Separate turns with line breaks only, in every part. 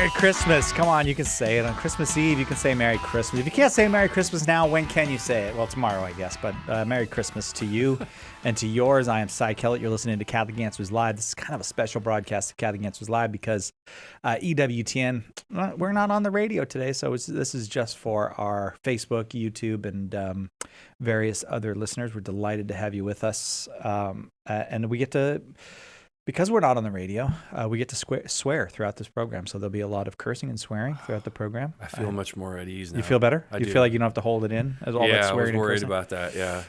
Merry Christmas. Come on, you can say it. On Christmas Eve, you can say Merry Christmas. If you can't say Merry Christmas now, when can you say it? Well, tomorrow, I guess. But Merry Christmas to you and to yours. I am Cy Kellett. You're listening to Catholic Answers Live. This is kind of a special broadcast of Catholic Answers Live because EWTN, we're not on the radio today. So this is just for our Facebook, YouTube, and various other listeners. We're delighted to have you with us. And we get to... Because we're not on the radio, we get to swear throughout this program. So there'll be a lot of cursing and swearing throughout the program.
I feel much more at ease now.
You feel better?
I
You
do.
feel like you don't have to hold it in? As all that
I
swearing
was worried
and
about that, yeah.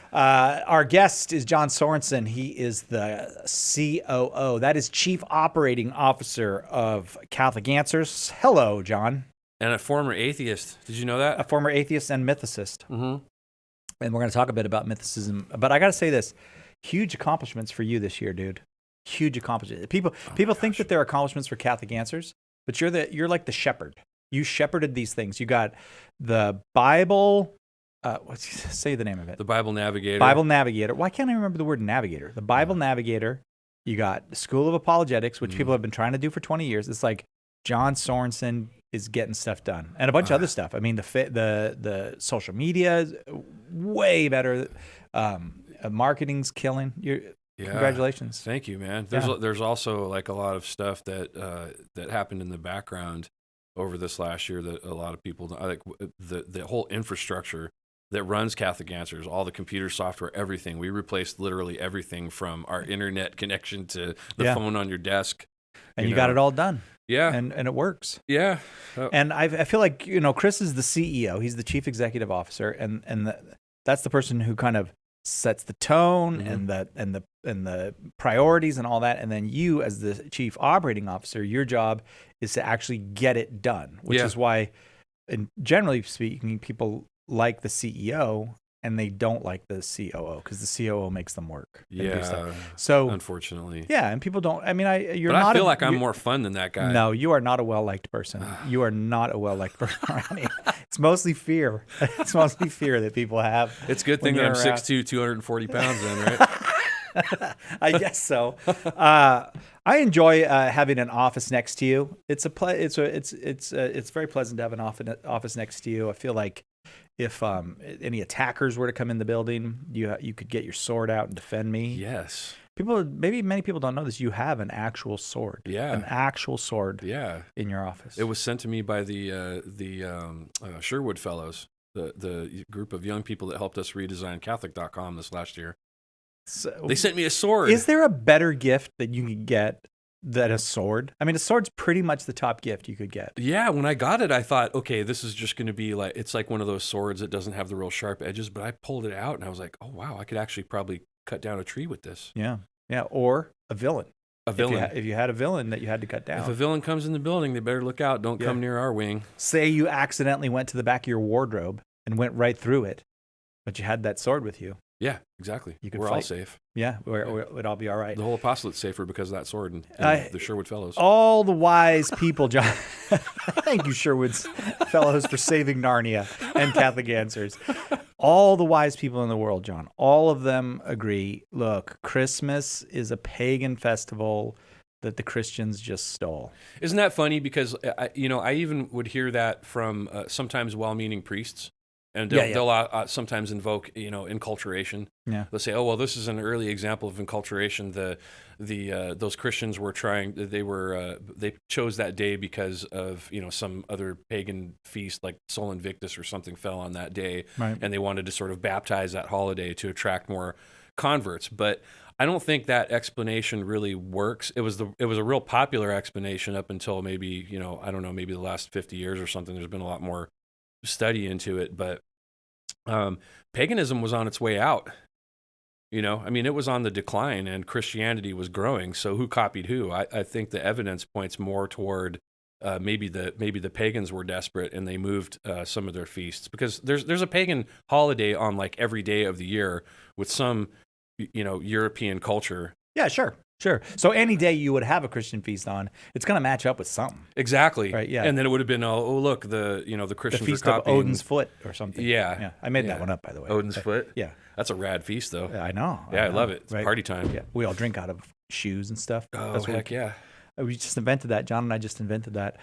Our guest is Jon Sorensen. He is the COO. That is Chief Operating Officer of Catholic Answers. Hello, John.
And a former atheist. Did you know that?
A former atheist and mythicist.
Mm-hmm.
And we're going to talk a bit about mythicism. But I got to say this. Huge accomplishments for you this year, dude. Huge accomplishments. People think that they're accomplishments for Catholic Answers, but you're like the shepherd. You shepherded these things. You got the Bible. Say the name of it.
The Bible Navigator.
Bible Navigator. Why can't I remember the word navigator? The Bible Navigator. You got the School of Apologetics, which people have been trying to do for 20 years. It's like Jon Sorensen is getting stuff done, and a bunch of other stuff. I mean, the social media is way better. Marketing's killing. Congratulations.
Thank you, man. There's also like a lot of stuff that happened in the background over this last year that a lot of people like the whole infrastructure that runs Catholic Answers, all the computer software, everything. We replaced literally everything from our internet connection to the phone on your desk.
And you got it all done.
Yeah.
And it works.
Yeah.
And I feel like, Chris is the CEO. He's the Chief Executive Officer, and that's the person who kind of sets the tone and the priorities and all that, and then you as the Chief Operating Officer, your job is to actually get it done, which is why, and generally speaking, people like the CEO and they don't like the COO because the COO makes them work.
Yeah.
So
unfortunately.
Yeah, and people don't. I mean, I
feel like I'm more fun than that guy.
No, you are not a well-liked person. You are not a well-liked person. It's mostly fear. It's mostly fear that people have.
It's a good thing that I'm 6'2", 240 pounds then, right?
I guess so. I enjoy having an office next to you. It's very pleasant to have an office next to you. I feel like if any attackers were to come in the building, you could get your sword out and defend me.
Yes.
Many people don't know this. You have an actual sword.
Yeah.
An actual sword.
Yeah.
In your office.
It was sent to me by the Sherwood Fellows, the group of young people that helped us redesign Catholic.com this last year. So, they sent me a sword.
Is there a better gift that you could get than a sword? I mean, a sword's pretty much the top gift you could get.
Yeah, when I got it, I thought, okay, this is just going to be like, it's like one of those swords that doesn't have the real sharp edges, but I pulled it out and I was like, oh, wow, I could actually probably cut down a tree with this.
Yeah, or a villain. If you had a villain that you had to cut down.
If a villain comes in the building, they better look out. Don't come near our wing.
Say you accidentally went to the back of your wardrobe and went right through it, but you had that sword with you.
Yeah, exactly.
We're
all safe.
Yeah, we'd all be all right.
The whole apostolate's safer because of that sword and the Sherwood Fellows.
All the wise people, John. Thank you, Sherwood's Fellows, for saving Narnia and Catholic Answers. All the wise people in the world, John, all of them agree, look, Christmas is a pagan festival that the Christians just stole.
Isn't that funny? Because, I even would hear that from sometimes well-meaning priests. And they'll sometimes invoke, enculturation.
Yeah.
They'll say, "Oh, well, this is an early example of enculturation. Those Christians were they chose that day because of some other pagan feast like Sol Invictus or something fell on that day,
right.
And they wanted to sort of baptize that holiday to attract more converts." But I don't think that explanation really works. It was a real popular explanation up until maybe maybe the last 50 years or something. There's been a lot more study into it, but paganism was on its way out. It was on the decline and Christianity was growing. So who copied who? I think the evidence points more toward maybe the pagans were desperate and they moved some of their feasts, because there's a pagan holiday on like every day of the year with some European culture.
Yeah, sure. So any day you would have a Christian feast on, it's going to match up with something.
Exactly.
Right. Yeah.
And then it would have been, look, the Christians
the feast
are copying
of Odin's foot or something.
Yeah.
I made that one up, by the way.
Odin's foot.
Yeah.
That's a rad feast, though.
I know.
Yeah, I love it. It's
right?
Party time.
Yeah. We all drink out of shoes and stuff.
Oh, heck yeah.
We just invented that. John and I just invented that.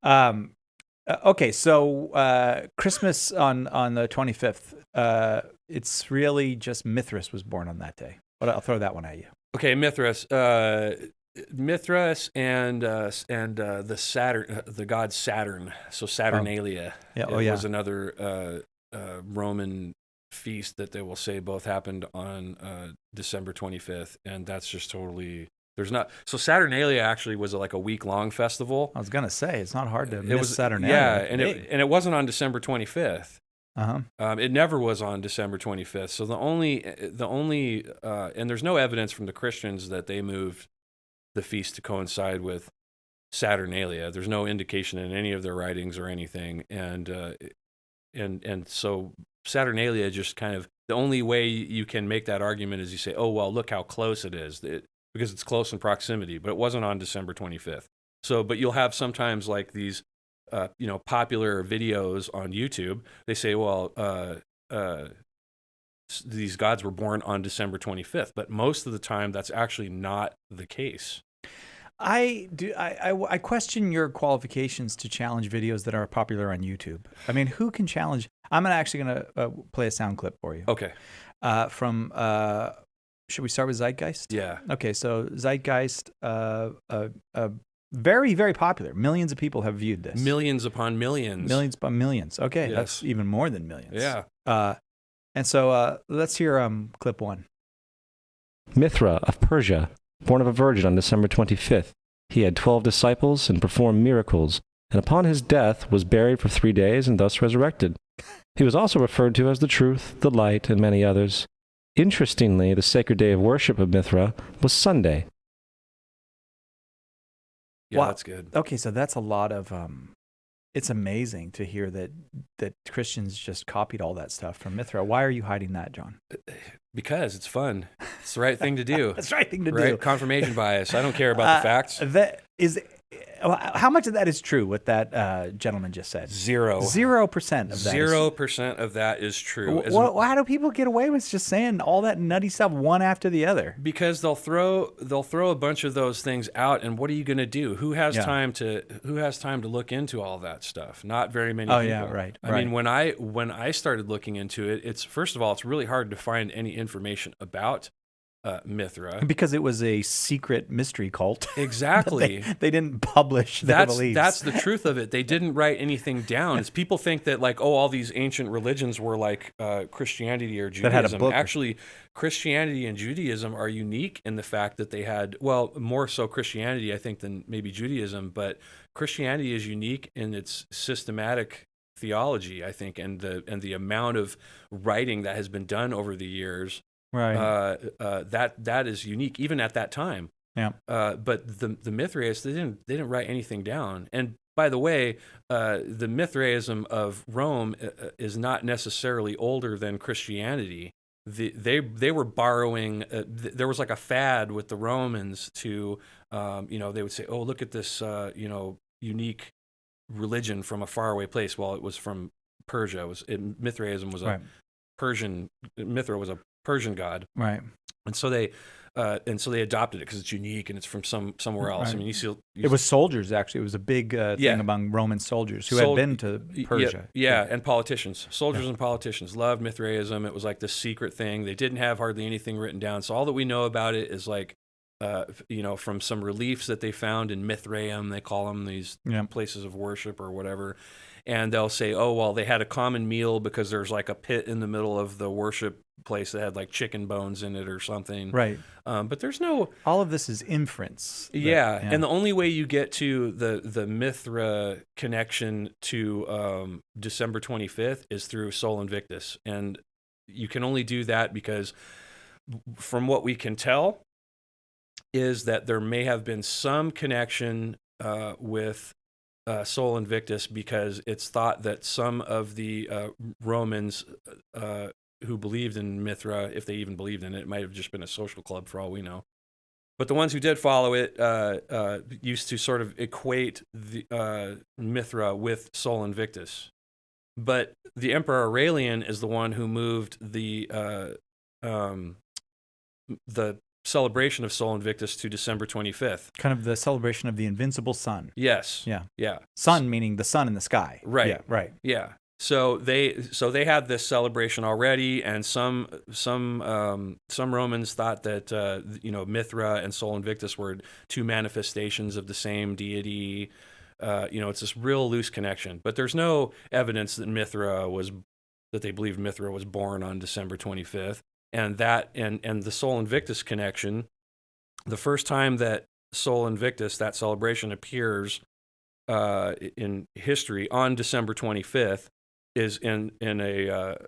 Okay, so Christmas on the 25th. It's really just Mithras was born on that day. But I'll throw that one at you.
Okay, Mithras. Mithras and the Saturn, the god Saturn. So Saturnalia was another Roman feast that they will say both happened on December 25th, and that's just totally. There's not. So Saturnalia actually was like a week-long festival.
I was gonna say it's not hard to miss Saturnalia.
Yeah, and it wasn't on December 25th.
Uh-huh.
It never was on December 25th. So the only and there's no evidence from the Christians that they moved the feast to coincide with Saturnalia. There's no indication in any of their writings or anything, and so Saturnalia just kind of, the only way you can make that argument is you say, oh well, look how close it is, because it's close in proximity, but it wasn't on December 25th. So, but you'll have sometimes like these, popular videos on YouTube. They say, well, these gods were born on December 25th, but most of the time that's actually not the case.
I question your qualifications to challenge videos that are popular on YouTube. I mean, who can challenge? I'm actually going to play a sound clip for you.
Okay.
From should we start with Zeitgeist?
Yeah.
Okay, so Zeitgeist, very, very popular. Millions of people have viewed this.
Millions upon millions.
Millions upon millions. Okay,
Yes.
That's even more than millions.
Yeah.
And so let's hear clip 1.
Mithra of Persia, born of a virgin on December 25th. He had 12 disciples and performed miracles, and upon his death was buried for 3 days and thus resurrected. He was also referred to as the Truth, the Light, and many others. Interestingly, the sacred day of worship of Mithra was Sunday.
Yeah, wow. That's good.
Okay, so that's a lot of. It's amazing to hear that Christians just copied all that stuff from Mithra. Why are you hiding that, John?
Because it's fun. It's the right thing to do.
It's the right thing to do.
Confirmation bias. I don't care about the facts.
That is. How much of that is true? What that gentleman just said?
0%.
0% of that.
0% of that is true.
How do people get away with just saying all that nutty stuff one after the other?
Because they'll throw a bunch of those things out, and what are you going to do? Who has time to look into all that stuff? Not very many people.
Yeah, right.
I mean, when I started looking into it, it's first of all, it's really hard to find any information about Mithra,
because it was a secret mystery cult.
Exactly.
They didn't publish their beliefs.
That's the truth of it. They didn't write anything down. It's people think that like, oh, all these ancient religions were like Christianity or Judaism.
That had a book.
Actually, Christianity and Judaism are unique in the fact that they had, well, more so Christianity, I think, than maybe Judaism, but Christianity is unique in its systematic theology, I think, and the amount of writing that has been done over the years.
Right.
That is unique even at that time.
Yeah.
But the Mithraists, they didn't write anything down. And by the way, the Mithraism of Rome is not necessarily older than Christianity. They were borrowing. There was like a fad with the Romans to, they would say, oh, look at this, unique religion from a faraway place. Well, it was from Persia. Mithraism was a Persian. Mithra was a Persian god,
right?
And so they adopted it because it's unique and it's from somewhere else. Right. I mean,
it was soldiers actually. It was a big thing among Roman soldiers who had been to Persia.
Yeah, and politicians, soldiers and politicians loved Mithraism. It was like this secret thing. They didn't have hardly anything written down, so all that we know about it is like, from some reliefs that they found in Mithraeum. They call them these places of worship or whatever. And they'll say, oh, well, they had a common meal because there's like a pit in the middle of the worship place that had like chicken bones in it or something.
Right.
But there's no...
All of this is inference.
Yeah. And the only way you get to the Mithra connection to December 25th is through Sol Invictus. And you can only do that because from what we can tell is that there may have been some connection with Sol Invictus, because it's thought that some of the Romans who believed in Mithra, if they even believed in it, it might have just been a social club for all we know. But the ones who did follow it used to sort of equate the Mithra with Sol Invictus. But the Emperor Aurelian is the one who moved the celebration of Sol Invictus to December 25th.
Kind of the celebration of the invincible sun.
Yes.
Yeah.
Yeah.
Sun meaning the sun in the sky.
Right.
Yeah, right.
Yeah. So they had this celebration already, and some Romans thought that Mithra and Sol Invictus were two manifestations of the same deity. It's this real loose connection, but there's no evidence that they believed Mithra was born on December 25th, and the Sol Invictus connection. The first time that Sol Invictus, that celebration, appears in history on December 25th is in a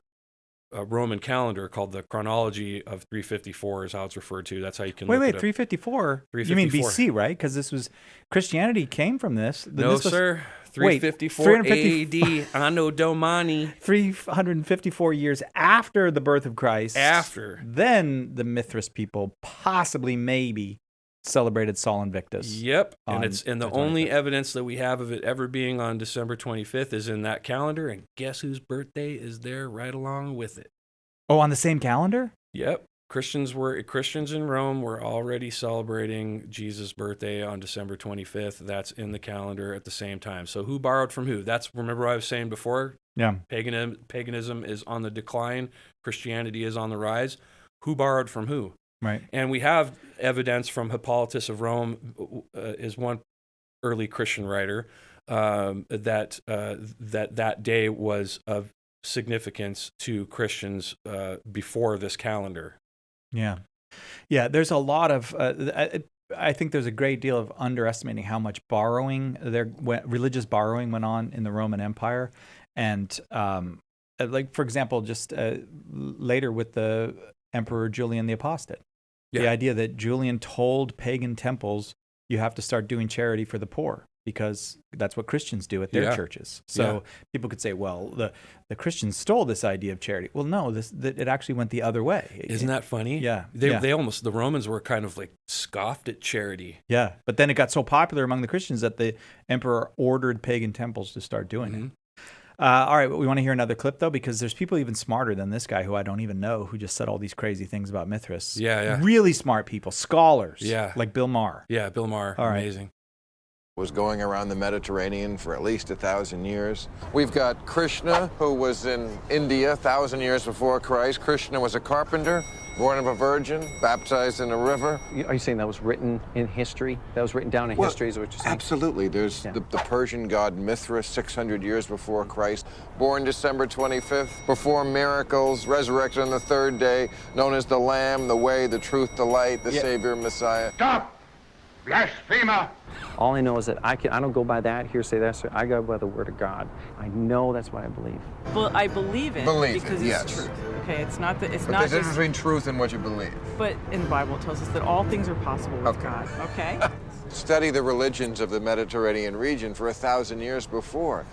Roman calendar called the Chronology of 354 is how it's referred to. That's how you can look it up.
354? You mean BC, right? Because Christianity came from this.
No, sir. 354 AD, Anno Domini.
354 years after the birth of Christ.
After.
Then the Mithras people possibly, maybe, celebrated Sol Invictus.
Yep, and the only evidence that we have of it ever being on December 25th is in that calendar, and guess whose birthday is there right along with it?
Oh, on the same calendar?
Yep. Christians in Rome were already celebrating Jesus' birthday on December 25th. That's in the calendar at the same time. So who borrowed from who? Remember what I was saying before?
Yeah.
Paganism is on the decline. Christianity is on the rise. Who borrowed from who?
Right.
And we have evidence from Hippolytus of Rome, is one early Christian writer, that day was of significance to Christians before this calendar.
Yeah. Yeah, there's a lot of, I think there's a great deal of underestimating how much religious borrowing went on in the Roman Empire. And like, for example, just later with the Emperor Julian the Apostate. Yeah. The idea that Julian told pagan temples, you have to start doing charity for the poor because that's what Christians do at their churches. So people could say, well, the Christians stole this idea of charity. Well, no, it actually went the other way.
Isn't that funny?
Yeah.
They almost, the Romans were kind of like scoffed at charity.
Yeah. But then it got so popular among the Christians that the emperor ordered pagan temples to start doing it. All right, we want to hear another clip, though, because there's people even smarter than this guy who I don't even know who just said all these crazy things about Mithras.
Yeah.
Really smart people, scholars.
Yeah.
Like Bill Maher.
Yeah, Bill Maher.
All right.
Amazing.
Was going around the Mediterranean for at least 1,000 years. We've got Krishna, who was in India 1,000 years before Christ. Krishna was a carpenter, born of a virgin, baptized in a river.
Are you saying that was written in history? That was written down in history, is what you're saying?
Absolutely. There's the Persian god Mithra, 600 years before Christ, born December 25th, performed miracles, resurrected on the third day, known as the Lamb, the Way, the Truth, the Light, the Savior, Messiah.
Stop! Blasphemer!
All I know is that I don't go by that, hearsay, I go by the word of God. I know that's what I believe.
Well, I believe it because it's truth. Okay, it's not that it's
but
not
there's a
just
difference between truth and what you believe.
But in the Bible it tells us that all things are possible with God. Okay?
Study the religions of the Mediterranean region for 1,000 years before.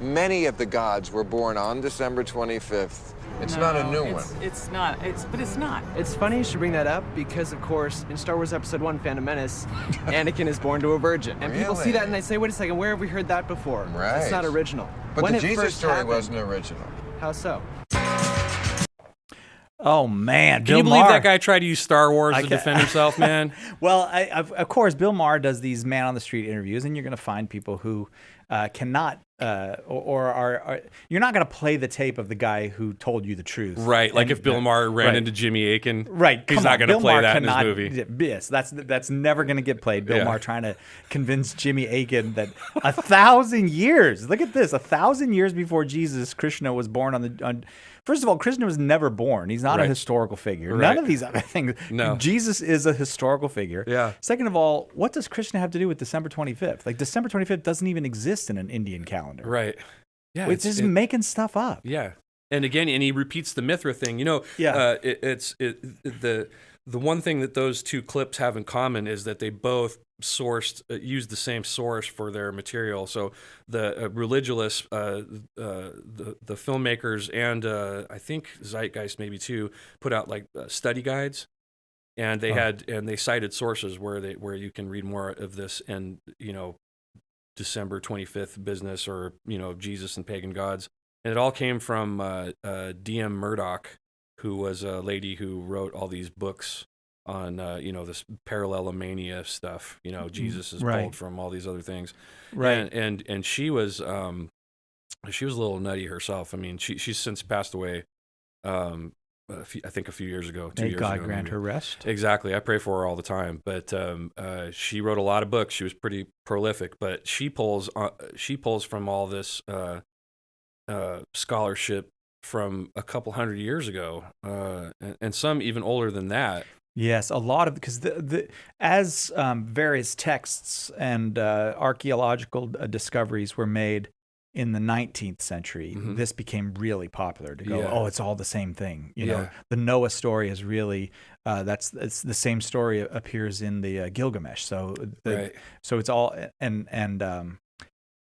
Many of the gods were born on December 25th. It's not a new one.
It's not. But it's not.
It's funny you should bring that up because, of course, in Star Wars Episode 1, Phantom Menace, Anakin is born to a virgin. And people see that and they say, wait a second, where have we heard that before?
Right.
It's not original.
But
when
the
it
Jesus
first
story
happened,
wasn't original.
How so?
Oh, man.
Can you believe that guy tried to use Star Wars to defend himself, man?
Well, of course, Bill Maher does these man-on-the-street interviews, and you're going to find people who cannot or are you're not going to play the tape of the guy who told you the truth.
Right, like if Bill Maher ran into Jimmy Akin.
Right.
He's not going to play that in his movie.
Yes, that's never going to get played. Bill Maher trying to convince Jimmy Akin that 1,000 years, look at this, 1,000 years before Jesus, Krishna was born on first of all, Krishna was never born. He's not a historical figure. None of these other things. No. Jesus is a historical figure.
Yeah.
Second of all, what does Krishna have to do with December 25th? Like, December 25th doesn't even exist in an Indian calendar.
Right. Yeah.
It's just making stuff up.
Yeah. And again, he repeats the Mithra thing. You know, the one thing that those two clips have in common is that they both used the same source for their material. So the religious, the filmmakers, and I think Zeitgeist maybe too, put out like study guides, and they cited sources where you can read more of this, and December 25th business, or Jesus and pagan gods, and it all came from D.M. Murdoch, who was a lady who wrote all these books this parallelomania stuff. Jesus is
Right.
pulled from all these other things.
Right.
And she was a little nutty herself. I mean, she's since passed away. I think a few years ago, 2
May
years
God
ago.
grant
maybe.
her rest.
Exactly. I pray for her all the time. But she wrote a lot of books. She was pretty prolific. But she pulls from all this scholarship from a couple hundred years ago, and some even older than that.
Yes, a lot of, because as various texts and archaeological discoveries were made in the 19th century, this became really popular to go, oh, it's all the same thing. You know, the Noah story is really, it's the same story appears in the Gilgamesh. So, so it's all,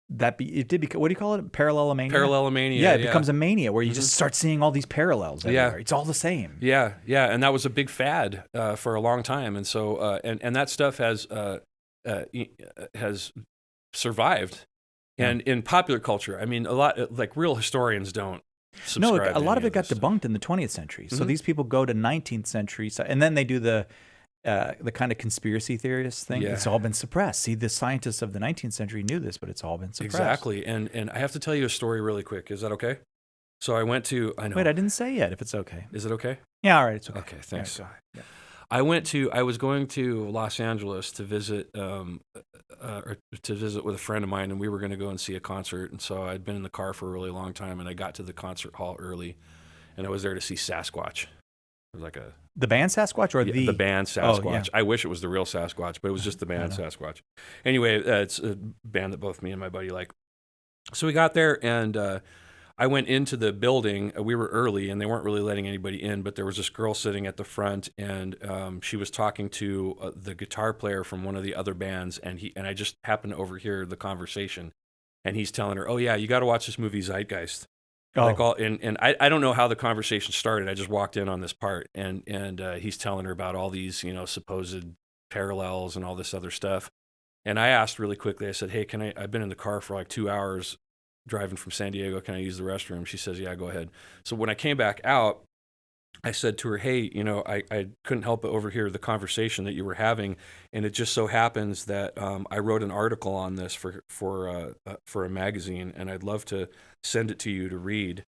it did become, what do you call it? Parallelomania?
Parallelomania.
Yeah, it becomes a mania where you just start seeing all these parallels everywhere. It's all the same.
Yeah, and that was a big fad for a long time. And so, and that stuff has survived. And in popular culture, I mean, a lot, like real historians don't subscribe
a lot of it got
stuff.
debunked in the 20th century. So these people go to 19th century, and then they do the kind of conspiracy theorist thing. It's all been suppressed. See, the scientists of the 19th century knew this, but it's all been suppressed.
Exactly. And I have to tell you a story really quick. Is that okay? So I went to, I know.
Wait, I didn't say yet if it's okay.
Is it okay?
Yeah, all right, it's okay.
Okay, thanks.
Yeah, yeah.
I was going to Los Angeles to visit, or to visit with a friend of mine, and we were going to go and see a concert. And so I'd been in the car for a really long time, and I got to the concert hall early, and I was there to see Sasquatch. It was like
the band Sasquatch or
the band Sasquatch.
Oh, yeah.
I wish it was the real Sasquatch, but it was just the band Sasquatch. Anyway, it's a band that both me and my buddy like. So we got there, and I went into the building. We were early, and they weren't really letting anybody in, but there was this girl sitting at the front, and she was talking to the guitar player from one of the other bands, and I just happened to overhear the conversation, and he's telling her, "Oh yeah, you got to watch this movie Zeitgeist."
Oh.
Like and I don't know how the conversation started. I just walked in on this part, and he's telling her about all these supposed parallels and all this other stuff, and I asked really quickly. I said, "Hey, I've been in the car for like 2 hours." Driving from San Diego, can I use the restroom? She says, yeah, go ahead. So when I came back out, I said to her, hey, I couldn't help but overhear the conversation that you were having, and it just so happens that I wrote an article on this for a magazine, and I'd love to send it to you to read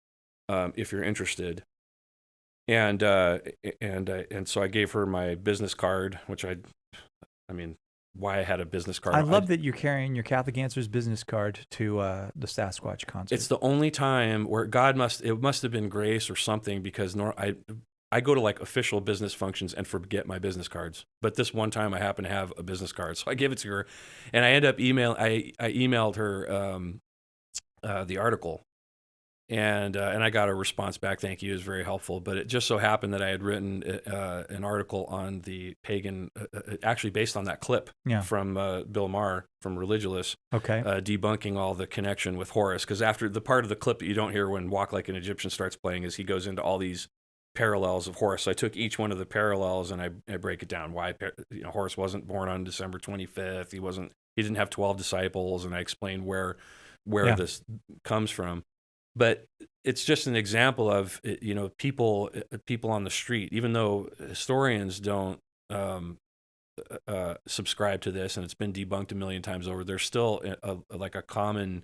if you're interested. And so I gave her my business card, which I mean, why I had a business card.
I love that you're carrying your Catholic Answers business card to the Sasquatch concert.
It's the only time where it must have been grace or something, because I go to like official business functions and forget my business cards. But this one time I happen to have a business card, so I gave it to her, and I end up I emailed her the article. And I got a response back. Thank you. It was very helpful. But it just so happened that I had written an article on the pagan, actually based on that clip from Bill Maher from Religulous, debunking all the connection with Horus. Because after the part of the clip that you don't hear when Walk Like an Egyptian starts playing is he goes into all these parallels of Horus. So I took each one of the parallels and I break it down. Why Horus wasn't born on December 25th. He didn't have 12 disciples, and I explained where this comes from. But it's just an example of people on the street. Even though historians don't subscribe to this, and it's been debunked a million times over, there's still a common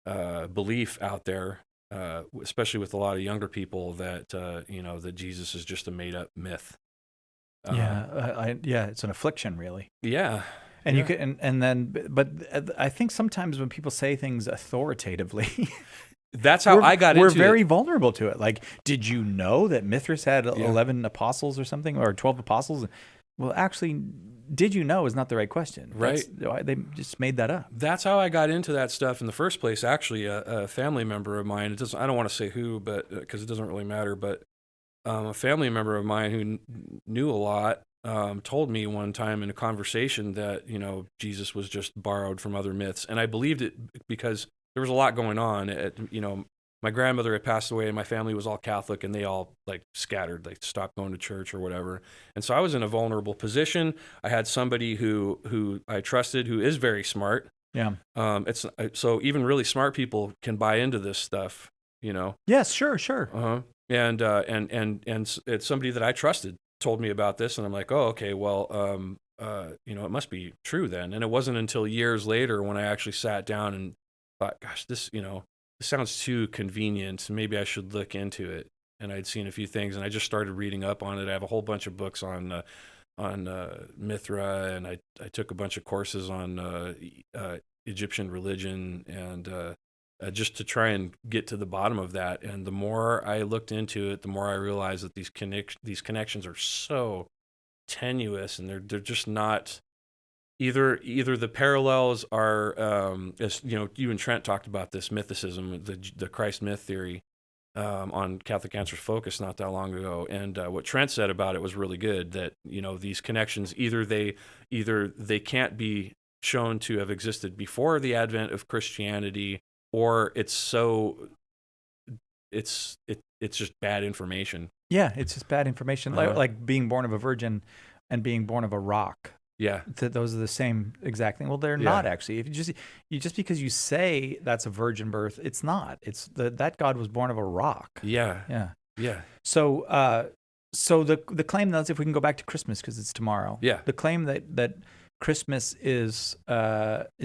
belief out there, especially with a lot of younger people, that that Jesus is just a made up myth.
It's an affliction, really.
Yeah.
And you can, but I think sometimes when people say things authoritatively.
That's how I got into it.
We're very vulnerable to it. Like, did you know that Mithras had 11 apostles or something, or 12 apostles? Well, actually, did you know is not the right question.
Right.
They just made that up.
That's how I got into that stuff in the first place. Actually, a family member of mine, I don't want to say who, but because it doesn't really matter, but a family member of mine who knew a lot told me one time in a conversation that, Jesus was just borrowed from other myths. And I believed it because there was a lot going on. My grandmother had passed away, and my family was all Catholic, and they all scattered. They stopped going to church or whatever. And so I was in a vulnerable position. I had somebody who I trusted, who is very smart.
Yeah.
So even really smart people can buy into this stuff.
Yes, sure.
And it's somebody that I trusted told me about this, and I'm like, oh, okay, well, it must be true then. And it wasn't until years later when I actually sat down and thought, gosh, this sounds too convenient. Maybe I should look into it. And I'd seen a few things, and I just started reading up on it. I have a whole bunch of books on Mithra, and I took a bunch of courses on Egyptian religion, and just to try and get to the bottom of that. And the more I looked into it, the more I realized that these connections are so tenuous, and they're just not. Either the parallels are, as you and Trent talked about this mythicism, the Christ myth theory, on Catholic Answers Focus not that long ago, and what Trent said about it was really good. That these connections either they can't be shown to have existed before the advent of Christianity, or it's just bad information.
Yeah, it's just bad information, like being born of a virgin and being born of a rock.
Yeah,
those are the same exact thing. Well, they're not actually. If you just because you say that's a virgin birth, it's not. It's that God was born of a rock.
Yeah.
So the claim, that if we can go back to Christmas because it's tomorrow.
Yeah.
The claim that Christmas is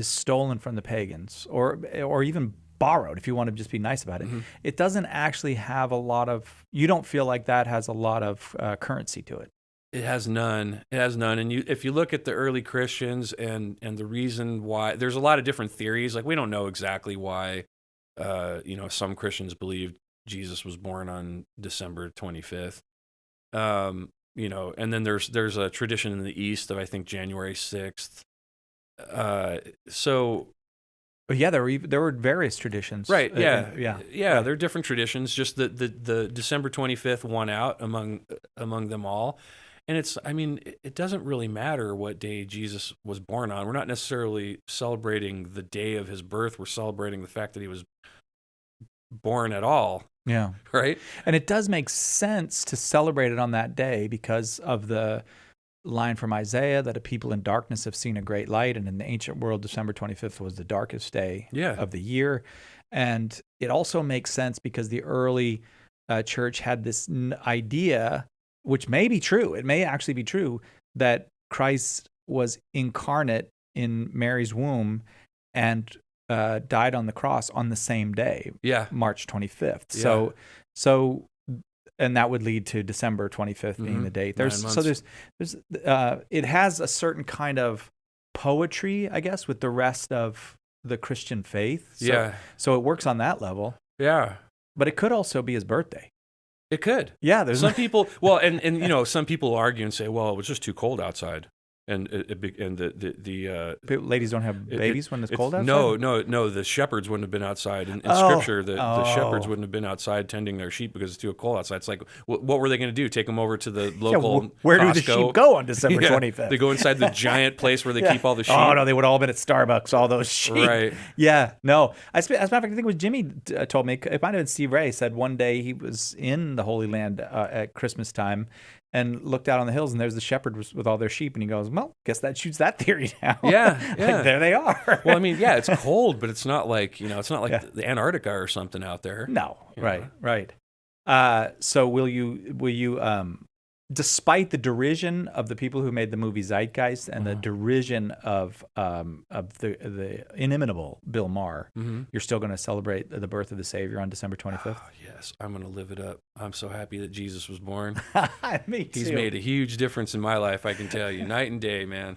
stolen from the pagans, or even borrowed, if you want to just be nice about it. Mm-hmm. It doesn't actually have a lot of. You don't feel like that has a lot of currency to it.
It has none. And if you look at the early Christians and the reason why, there's a lot of different theories. Like, we don't know exactly why, some Christians believe Jesus was born on December 25th. And then there's a tradition in the East of, I think, January 6th.
But yeah, there were various traditions.
Right. Yeah.
Right.
There are different traditions. Just the December 25th won out among them all. And it doesn't really matter what day Jesus was born on. We're not necessarily celebrating the day of his birth. We're celebrating the fact that he was born at all.
Yeah.
Right?
And it does make sense to celebrate it on that day because of the line from Isaiah that a people in darkness have seen a great light. And in the ancient world, December 25th was the darkest day of the year. And it also makes sense because the early church had this idea, which may be true. It may actually be true that Christ was incarnate in Mary's womb and died on the cross on the same day, March 25th.
Yeah.
So, and that would lead to December 25th being the date. There's it has a certain kind of poetry, I guess, with the rest of the Christian faith. So it works on that level.
Yeah.
But it could also be his birthday.
It could.
Yeah, there's
some people. Well, and some people argue and say, well, it was just too cold outside, and the
ladies don't have babies when it's cold outside.
No. The shepherds wouldn't have been outside in Scripture. The shepherds wouldn't have been outside tending their sheep because it's too cold outside. It's like, what were they going to do? Take them over to the local
where
Costco?
Do the sheep go on December 25th?
They go inside the giant place where they keep all the sheep.
Oh no, they would all have been at Starbucks. All those sheep.
Right.
Yeah. No. As a matter of fact, I think it was Jimmy told me. It might have been Steve Ray said one day he was in the Holy Land at Christmas time and looked out on the hills, and there's the shepherd with all their sheep, and he goes, well, guess that shoots that theory down.
Yeah.
Like, there they are.
Well, it's cold, but it's not like, the Antarctica or something out there.
No. Right. So will you despite the derision of the people who made the movie Zeitgeist and the derision of the inimitable Bill Maher, you're still going to celebrate the birth of the Savior on December 25th?
Oh, yes, I'm going to live it up. I'm so happy that Jesus was born.
Me too.
He's made a huge difference in my life, I can tell you. Night and day, man.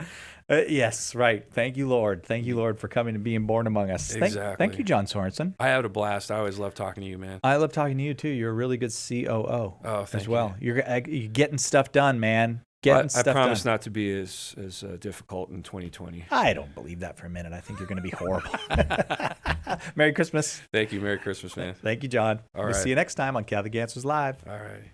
Yes, right. Thank you, Lord. Thank you, Lord, for coming and being born among us.
Exactly.
Thank you, Jon Sorensen.
I had a blast. I always love talking to you, man.
I love talking to you, too. You're a really good COO
thank
as well.
you.
You're getting stuff done, man.
I promise not to be as difficult in 2020.
I don't believe that for a minute. I think you're going to be horrible. Merry Christmas.
Thank you. Merry Christmas, man.
Thank you, John.
All
We'll
right.
see you next time on Catholic Answers Live.
All right.